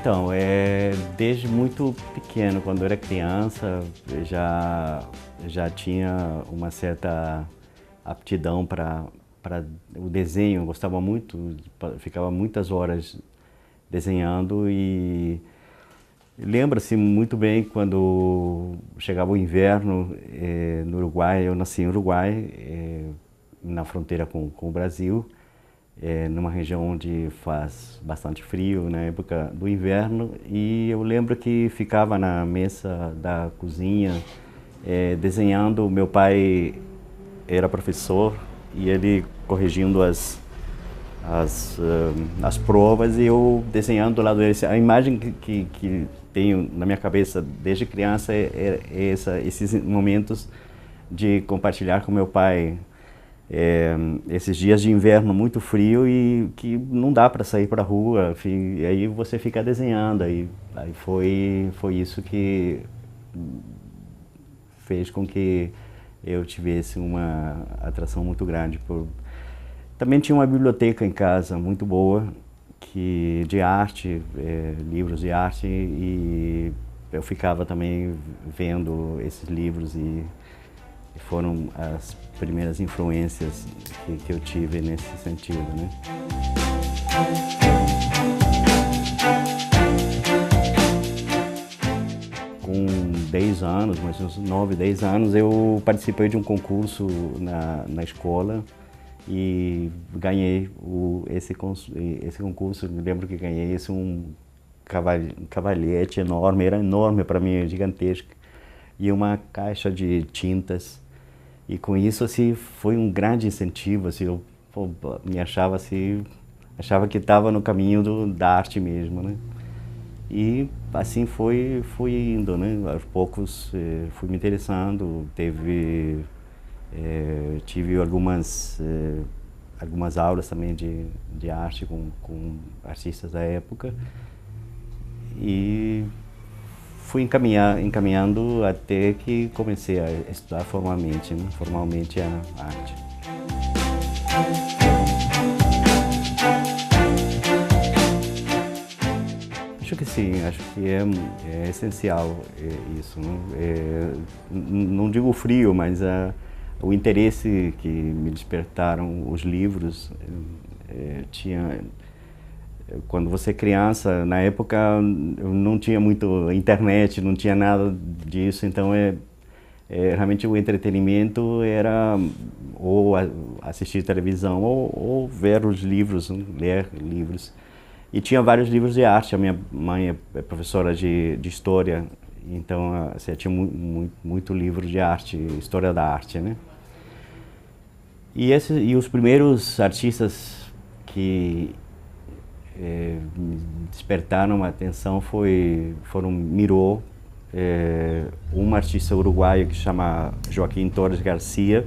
Então, desde muito pequeno, quando eu era criança, eu já tinha uma certa aptidão para o desenho. Eu gostava muito, ficava muitas horas desenhando e lembro-se muito bem quando chegava o inverno no Uruguai. Eu nasci em Uruguai, na fronteira com o Brasil. Numa região onde faz bastante frio na época do inverno, e eu lembro que ficava na mesa da cozinha desenhando. Meu pai era professor e ele corrigindo as provas e eu desenhando do lado dele. A imagem que tenho na minha cabeça desde criança esses momentos de compartilhar com meu pai esses dias de inverno muito frio e que não dá para sair para a rua, enfim, e aí você fica desenhando. Aí foi isso que fez com que eu tivesse uma atração muito grande Também tinha uma biblioteca em casa muito boa, de arte, livros de arte, e eu ficava também vendo esses livros e foram as primeiras influências que eu tive nesse sentido, né? Com 10 anos, mais uns 9, 10 anos, eu participei de um concurso na escola e ganhei esse concurso. Me lembro que ganhei um cavalete enorme, era enorme para mim, gigantesco, e uma caixa de tintas. E com isso, assim, foi um grande incentivo, assim, eu me achava que estava no caminho da arte mesmo, né? E assim fui indo, né? Aos poucos fui me interessando, tive algumas aulas também de arte com artistas da época e fui encaminhando até que comecei a estudar formalmente a arte. Acho que sim, acho que é essencial isso, né? Não digo frio, mas o interesse que me despertaram os livros. Quando você é criança, na época não tinha muito internet, não tinha nada disso, então realmente o entretenimento era ou assistir televisão ou ver os livros, ler livros. E tinha vários livros de arte. A minha mãe é professora de história, então assim, tinha muito livro de arte, história da arte, né? E os primeiros artistas que me despertaram a atenção foram Miró, um artista uruguaio que se chama Joaquim Torres Garcia,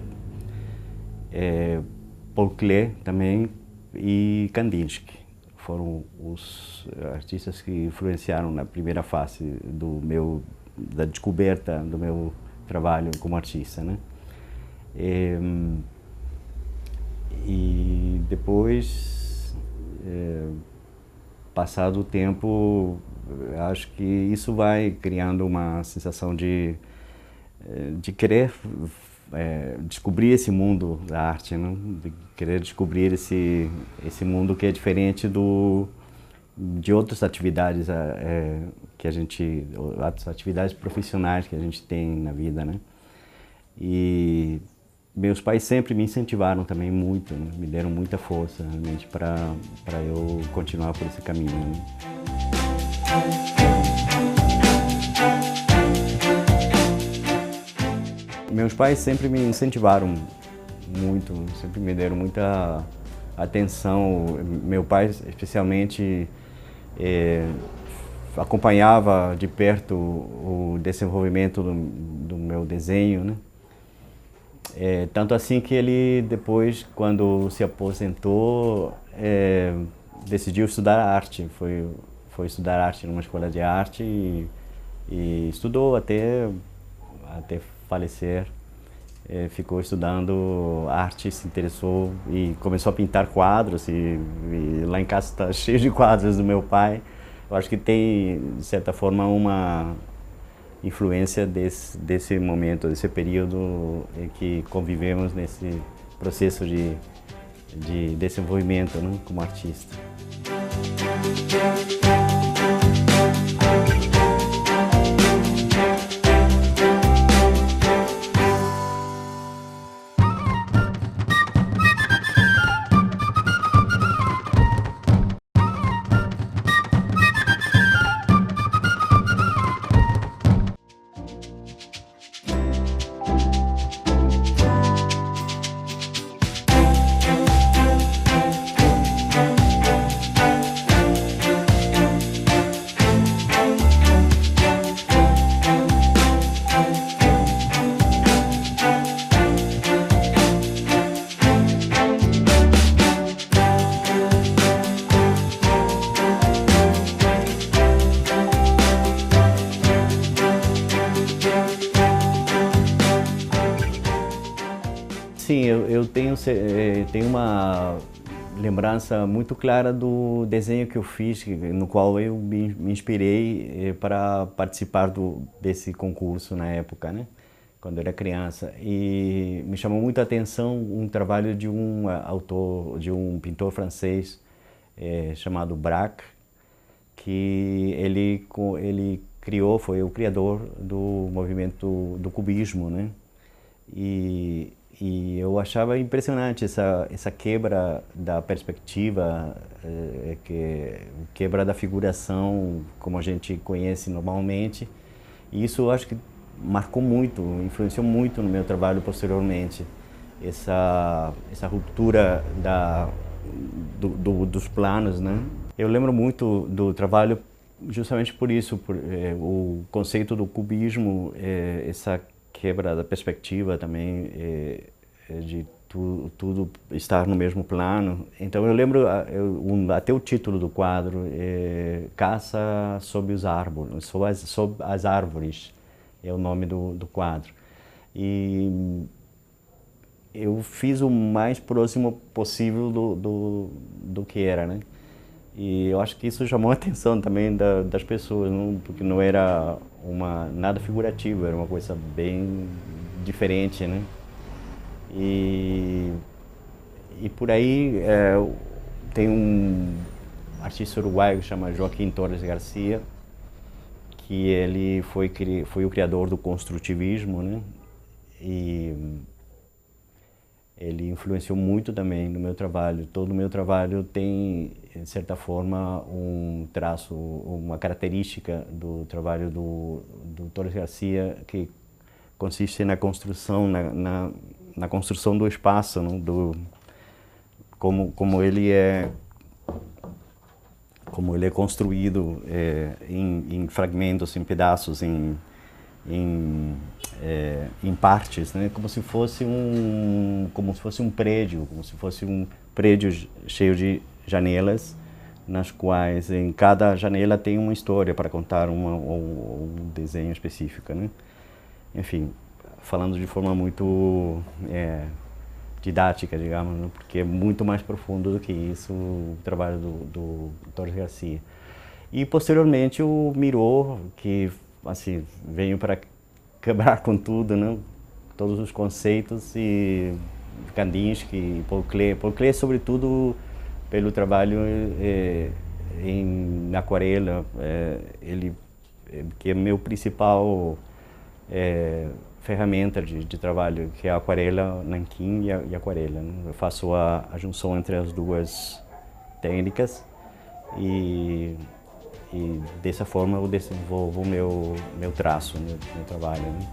Paul Klee também, e Kandinsky. Foram os artistas que influenciaram na primeira fase da descoberta do meu trabalho como artista, né? E depois, passado o tempo, acho que isso vai criando uma sensação de querer descobrir esse mundo da arte, né? De querer descobrir esse mundo que é diferente de outras atividades outras atividades profissionais que a gente tem na vida, né? E meus pais sempre me incentivaram também muito, né? Me deram muita força realmente para eu continuar por esse caminho, né? Meus pais sempre me incentivaram muito, sempre me deram muita atenção. Meu pai, especialmente, acompanhava de perto o desenvolvimento do meu desenho, né? Tanto assim que ele depois, quando se aposentou, decidiu estudar arte. Foi estudar arte numa escola de arte e estudou até falecer. Ficou estudando arte, se interessou e começou a pintar quadros. E lá em casa está cheio de quadros do meu pai. eu acho que tem, de certa forma, uma influência desse momento, desse período em que convivemos nesse processo de desenvolvimento, né, como artista. Sim, eu tenho uma lembrança muito clara do desenho que eu fiz, no qual eu me inspirei para participar desse concurso na época, né? Quando eu era criança. E me chamou muito a atenção um trabalho de um autor, de um pintor francês chamado Braque, que ele criou, foi o criador do movimento do cubismo, né? E eu achava impressionante essa quebra da perspectiva, quebra da figuração, como a gente conhece normalmente. E isso eu acho que marcou muito, influenciou muito no meu trabalho posteriormente. Essa ruptura dos planos, né? Eu lembro muito do trabalho justamente por isso, o conceito do cubismo, essa quebra da perspectiva também, de tudo estar no mesmo plano. Então eu lembro até o título do quadro, Caça sob os árvores, sob as árvores, é o nome do quadro. E eu fiz o mais próximo possível do que era, né? E eu acho que isso chamou a atenção também das pessoas, não? Porque não era nada figurativo, era uma coisa bem diferente, né? E por aí tem um artista uruguaio que chama Joaquim Torres Garcia, que ele foi o criador do construtivismo, né? E ele influenciou muito também no meu trabalho. Todo o meu trabalho tem, de certa forma, um traço, uma característica do trabalho do Torres Garcia, que consiste na construção, na construção do espaço, né? Como ele é construído em fragmentos, em pedaços, em partes, né? Como se fosse um prédio cheio de janelas, nas quais em cada janela tem uma história para contar um desenho específico, né? Enfim, falando de forma muito didática, digamos, né? Porque é muito mais profundo do que isso o trabalho do Torres Garcia. E posteriormente o Miró, que assim veio para quebrar com tudo, né? Todos os conceitos, e Kandinsky, Paul Klee sobretudo pelo trabalho em aquarela, que é meu principal ferramenta de trabalho, que é a aquarela nanquim e a aquarela, né? Eu faço a junção entre as duas técnicas e dessa forma eu desenvolvo o meu traço, meu trabalho, né?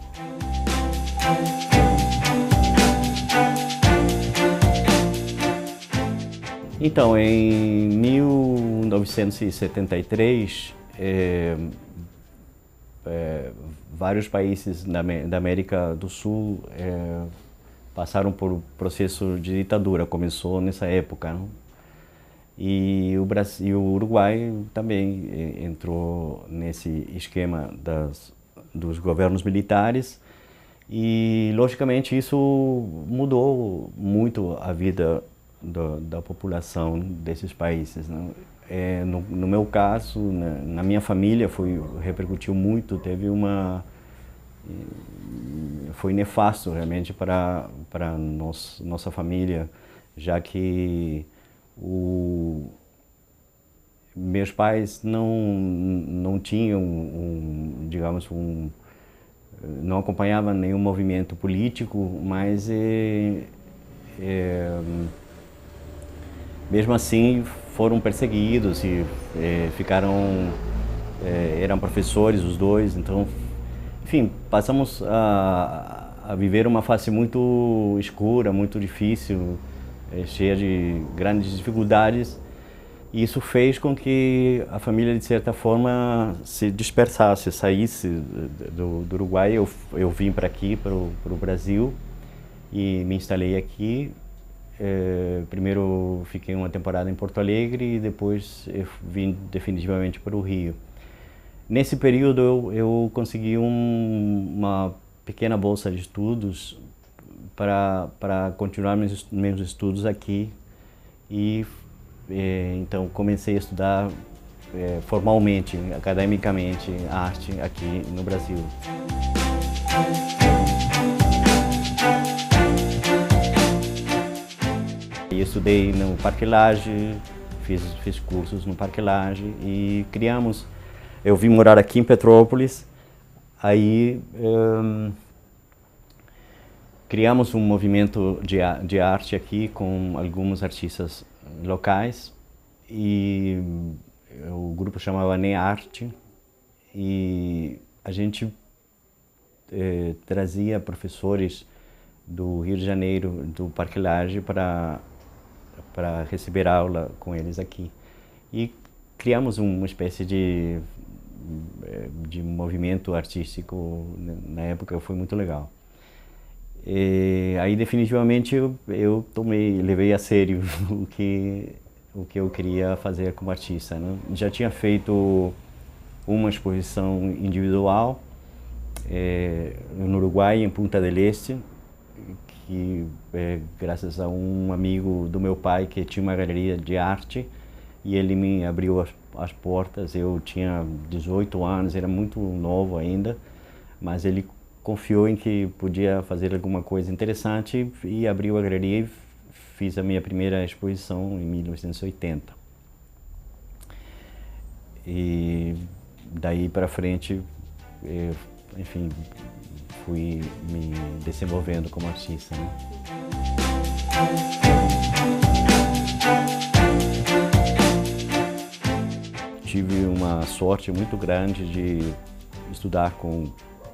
Então, em 1973, vários países da América do Sul passaram por um processo de ditadura, começou nessa época, né? E o Brasil, e o Uruguai também entrou nesse esquema dos governos militares, e logicamente isso mudou muito a vida da população desses países, né? No meu caso, na minha família, repercutiu muito, foi nefasto realmente para nossa família, já que meus pais não tinham, digamos, não acompanhavam nenhum movimento político, mas mesmo assim foram perseguidos e eram professores os dois, então, enfim, passamos a viver uma fase muito escura, muito difícil, cheia de grandes dificuldades. E isso fez com que a família, de certa forma, se dispersasse, saísse do Uruguai. Eu vim para aqui, para o Brasil, e me instalei aqui. Primeiro fiquei uma temporada em Porto Alegre e depois eu vim definitivamente para o Rio. Nesse período eu consegui uma pequena bolsa de estudos para continuar meus estudos aqui e então comecei a estudar formalmente, academicamente, arte aqui no Brasil. Eu estudei no Parque Lage, fiz cursos no Parque Lage e eu vim morar aqui em Petrópolis, aí criamos um movimento de arte aqui com alguns artistas locais e o grupo chamava NEARTE e a gente trazia professores do Rio de Janeiro, do Parque Lage, para receber aula com eles aqui. E criamos uma espécie de movimento artístico, na época foi muito legal. E aí definitivamente eu levei a sério o que eu queria fazer como artista, né? Já tinha feito uma exposição individual no Uruguai, em Punta del Este, que graças a um amigo do meu pai que tinha uma galeria de arte e ele me abriu as portas. Eu tinha 18 anos, era muito novo ainda, mas ele confiou em que podia fazer alguma coisa interessante e abriu a galeria e fiz a minha primeira exposição em 1980. E daí para frente, enfim, fui me desenvolvendo como artista, né? Tive uma sorte muito grande de estudar com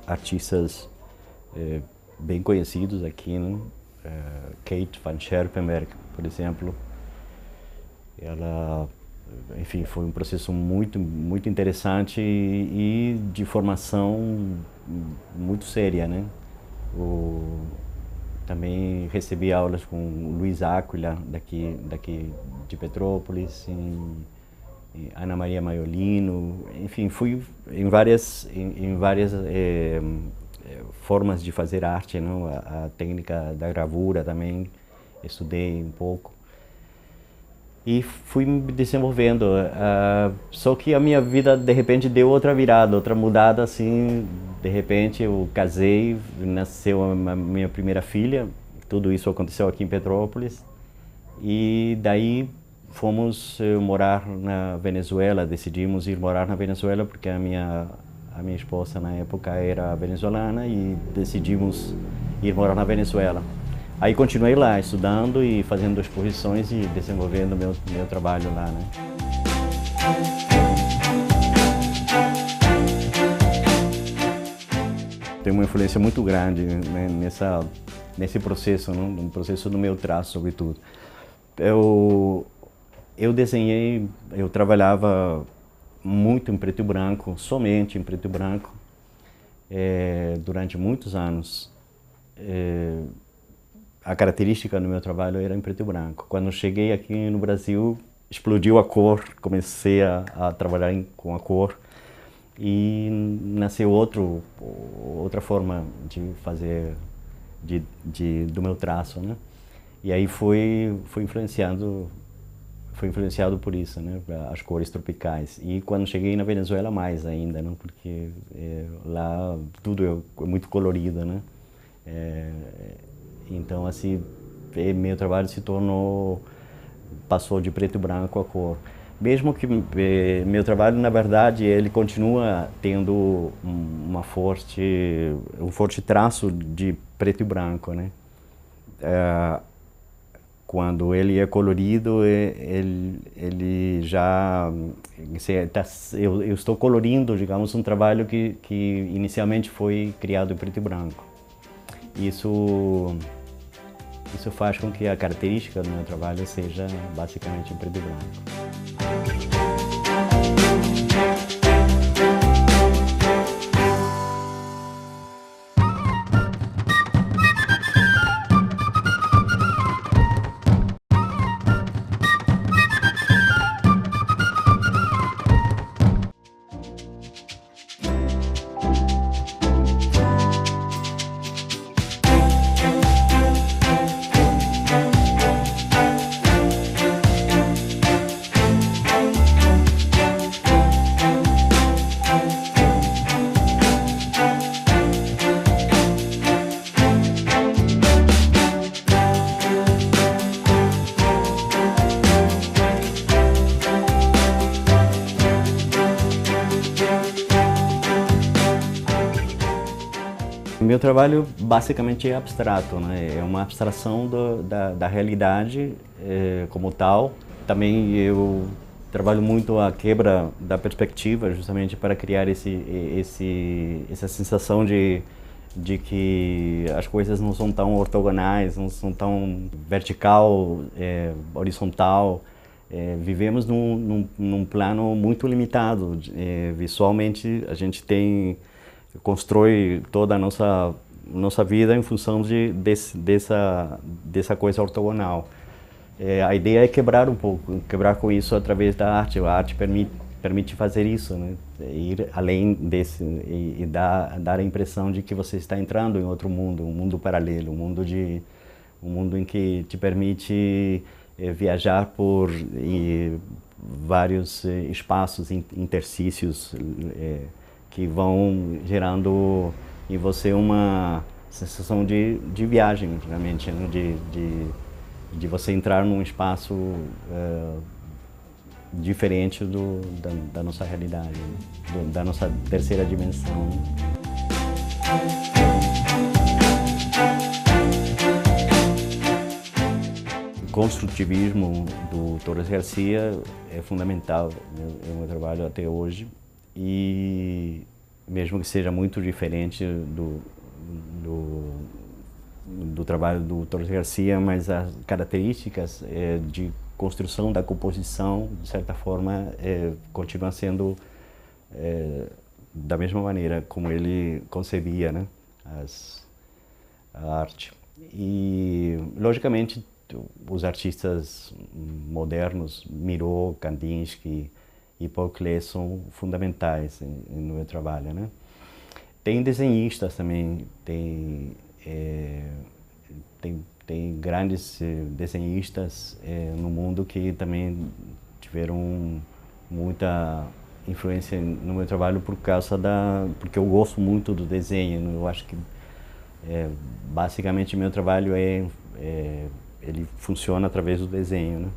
artistas bem conhecidos aqui, né? Kate van Scherpenberg, por exemplo. Ela, enfim, foi um processo muito interessante e de formação muito séria, né? Também recebi aulas com o Luiz Áquila, daqui de Petrópolis, e Ana Maria Maiolino, enfim, fui em várias formas de fazer arte, não? A técnica da gravura também estudei um pouco e fui me desenvolvendo. Só que a minha vida de repente deu outra virada, outra mudada, assim. De repente eu casei, nasceu a minha primeira filha. Tudo isso aconteceu aqui em Petrópolis e daí fomos morar na Venezuela. Decidimos ir morar na Venezuela porque a minha esposa na época era venezuelana e decidimos ir morar na Venezuela. Aí continuei lá, estudando e fazendo exposições e desenvolvendo meu trabalho lá, né? Tem uma influência muito grande, né, nesse processo, né, no processo do meu traço, sobretudo. Eu desenhei, eu trabalhava muito em preto e branco, somente em preto e branco, durante muitos anos. A característica do meu trabalho era em preto e branco. Quando eu cheguei aqui no Brasil, explodiu a cor, comecei a trabalhar com a cor e nasceu outra forma de fazer do meu traço, né? E aí foi influenciando foi influenciado por isso, né? As cores tropicais. E quando cheguei na Venezuela, mais ainda, né? Porque lá tudo é muito colorido, né? Então, assim, meu trabalho se tornou, passou de preto e branco a cor. Mesmo que meu trabalho, na verdade, ele continua tendo um forte traço de preto e branco, né? Quando ele é colorido, ele já... Eu estou colorindo, digamos, um trabalho que inicialmente foi criado em preto e branco. Isso faz com que a característica do meu trabalho seja basicamente em preto e branco. Meu trabalho basicamente é abstrato, né? É uma abstração da realidade como tal. Também eu trabalho muito a quebra da perspectiva, justamente para criar essa sensação de que as coisas não são tão ortogonais, não são tão vertical, horizontal. Vivemos num plano muito limitado. Visualmente, a gente constrói toda a nossa vida em função dessa coisa ortogonal. A ideia é quebrar um pouco, quebrar com isso através da arte. A arte permite fazer isso, né? Ir além desse e dar a impressão de que você está entrando em outro mundo, um mundo paralelo, um mundo em que te permite viajar por vários espaços, interstícios, que vão gerando em você uma sensação de viagem, realmente, né? de você entrar num espaço diferente da nossa realidade, né? Da nossa terceira dimensão. O construtivismo do Torres Garcia é fundamental no meu trabalho até hoje. E mesmo que seja muito diferente do trabalho do Torres Garcia, mas as características de construção da composição, de certa forma, continuam sendo da mesma maneira como ele concebia, né, a arte. E, logicamente, os artistas modernos, Miró, Kandinsky e Paul Klee são fundamentais no meu trabalho, né? Tem desenhistas também, tem grandes desenhistas no mundo que também tiveram muita influência no meu trabalho porque eu gosto muito do desenho. Eu acho que basicamente meu trabalho ele funciona através do desenho, né?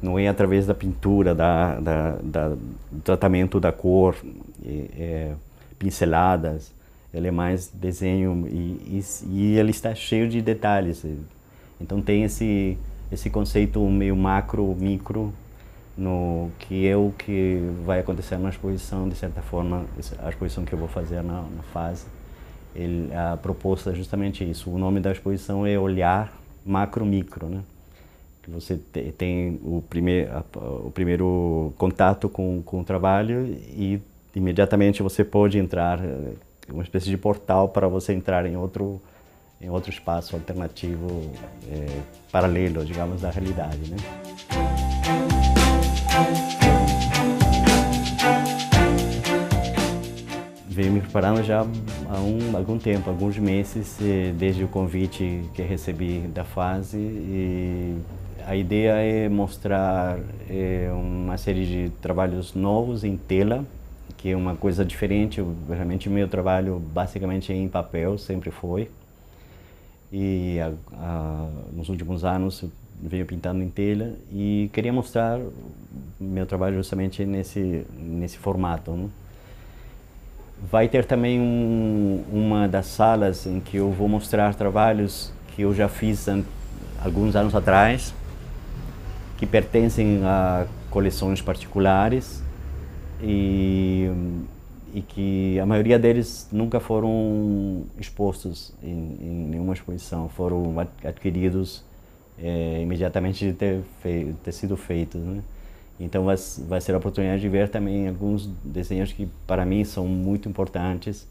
Não é através da pintura, do tratamento da cor, pinceladas. Ele é mais desenho e ele está cheio de detalhes. Então tem esse conceito meio macro, micro, que é o que vai acontecer na exposição, de certa forma, a exposição que eu vou fazer na fase. A proposta é justamente isso. O nome da exposição é Olhar Macro-Micro, né? Que você tem o primeiro contato com o trabalho e imediatamente você pode entrar, uma espécie de portal para você entrar em outro espaço alternativo, paralelo, digamos, da realidade, né? Venho me preparando já há algum tempo, alguns meses, desde o convite que recebi da fase, e A ideia é mostrar uma série de trabalhos novos em tela, que é uma coisa diferente. Realmente o meu trabalho basicamente é em papel, sempre foi. E nos últimos anos eu venho pintando em tela e queria mostrar meu trabalho justamente nesse formato, né? Vai ter também uma das salas em que eu vou mostrar trabalhos que eu já fiz alguns anos atrás, que pertencem a coleções particulares e que a maioria deles nunca foram expostos em nenhuma exposição, foram adquiridos imediatamente de ter sido feitos, né? Então vai ser a oportunidade de ver também alguns desenhos que para mim são muito importantes,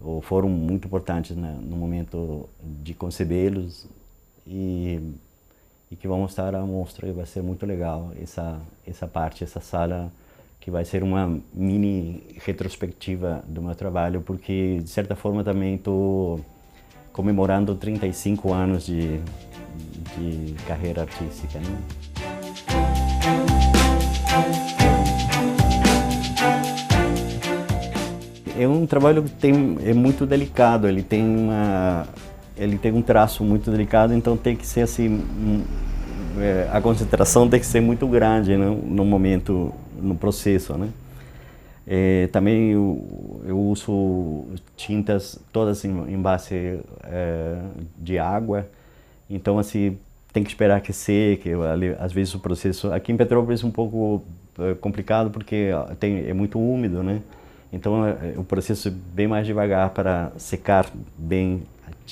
ou foram muito importantes, né, no momento de concebê-los, e que vão estar à mostra, e vai ser muito legal essa parte, essa sala, que vai ser uma mini retrospectiva do meu trabalho, porque de certa forma também estou comemorando 35 anos de carreira artística, né? É um trabalho que é muito delicado, ele tem um traço muito delicado, então tem que ser assim, a concentração tem que ser muito grande, né, no momento, no processo, né? Também eu uso tintas todas em base de água, então assim tem que esperar que seque. Às vezes o processo aqui em Petrópolis é um pouco complicado porque é muito úmido, né? Então o processo é bem mais devagar para secar bem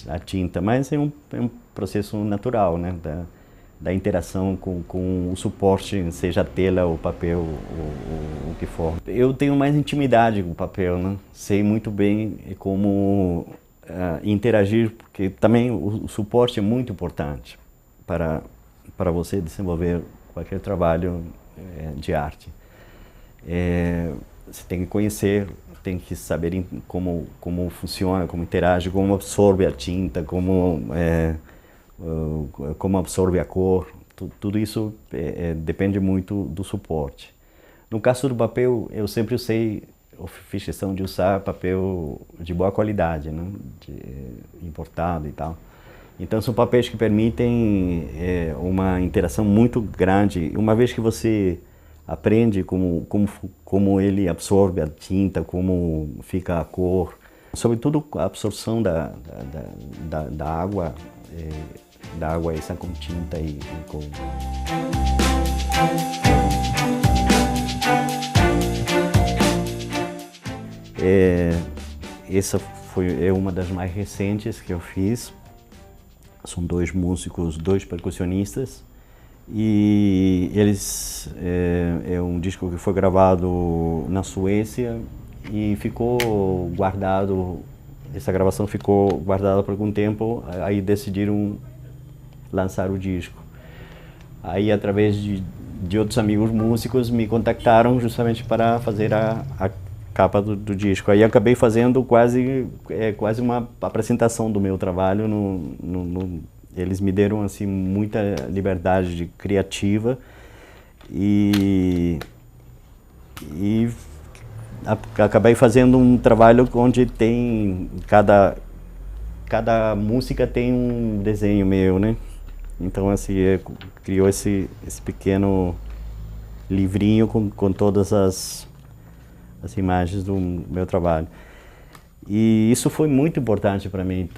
a tinta, mas é um processo natural, né? Da interação com o suporte, seja a tela, o papel, o que for. Eu tenho mais intimidade com o papel, né? Sei muito bem como interagir, porque também o suporte é muito importante para você desenvolver qualquer trabalho de arte. Você tem que conhecer, tem que saber como funciona, como interage, como absorve a tinta, como absorve a cor. Tudo isso depende muito do suporte. No caso do papel, eu sempre fiz questão de usar papel de boa qualidade, né? Importado e tal. Então são papéis que permitem uma interação muito grande. Uma vez que você aprende como ele absorve a tinta, como fica a cor, sobretudo a absorção da água, essa com tinta e com... Essa é uma das mais recentes que eu fiz. São dois músicos, dois percussionistas, e eles é um disco que foi gravado na Suécia e ficou guardado. Essa gravação ficou guardada por algum tempo. Aí decidiram lançar o disco. Aí, através de outros amigos músicos, me contactaram justamente para fazer a capa do disco. Aí acabei fazendo quase uma apresentação do meu trabalho. Eles me deram assim muita liberdade criativa e acabei fazendo um trabalho onde tem cada música tem um desenho meu, né? Então assim criou esse pequeno livrinho com todas as imagens do meu trabalho. E isso foi muito importante para mim,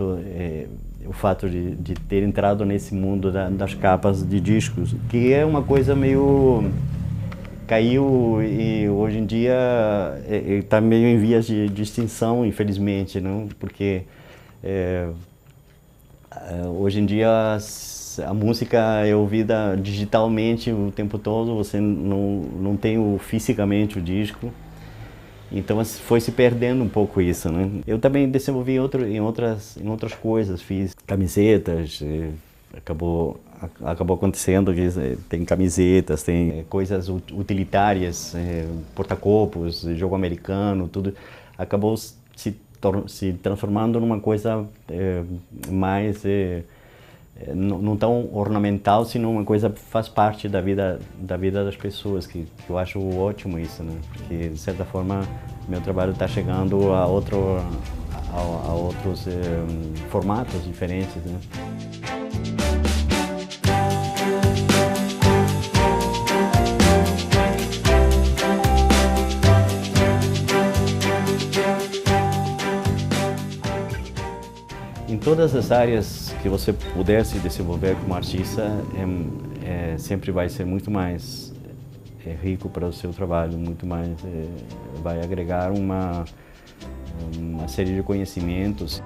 o fato de ter entrado nesse mundo das capas de discos, que é uma coisa meio... caiu e hoje em dia está meio em vias de extinção, infelizmente, não? Porque hoje em dia a música é ouvida digitalmente o tempo todo, você não tem fisicamente o disco. Então foi se perdendo um pouco isso, né? Eu também desenvolvi em outras coisas, fiz camisetas, acabou acontecendo que tem camisetas, tem coisas utilitárias, porta-copos, jogo americano, tudo acabou se transformando numa coisa mais não tão ornamental, senão uma coisa que faz parte da vida das pessoas, que eu acho ótimo isso, né? Porque, de certa forma, meu trabalho está chegando a outros formatos diferentes, né? Em todas as áreas que você puder se desenvolver como artista, sempre vai ser muito mais rico para o seu trabalho, muito mais, vai agregar uma série de conhecimentos.